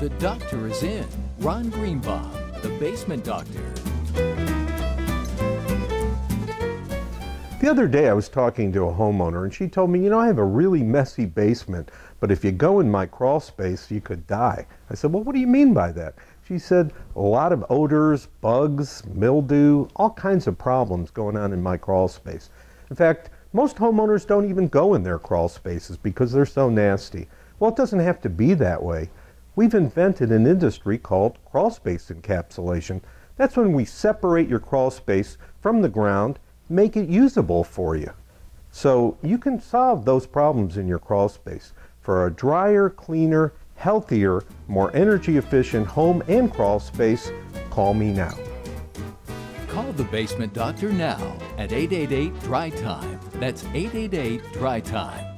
The doctor is in. Ron Greenbaum, the basement doctor. The other day I was talking to a homeowner and she told me, I have a really messy basement, but if you go in my crawl space, you could die. I said, well, what do you mean by that? She said, a lot of odors, bugs, mildew, all kinds of problems going on in my crawl space. In fact, most homeowners don't even go in their crawl spaces because they're so nasty. Well, it doesn't have to be that way. We've invented an industry called crawl space encapsulation. That's when we separate your crawl space from the ground, make it usable for you. So you can solve those problems in your crawl space. For a drier, cleaner, healthier, more energy efficient home and crawl space, call me now. Call the basement doctor now at 888-DRY-TIME. That's 888-DRY-TIME.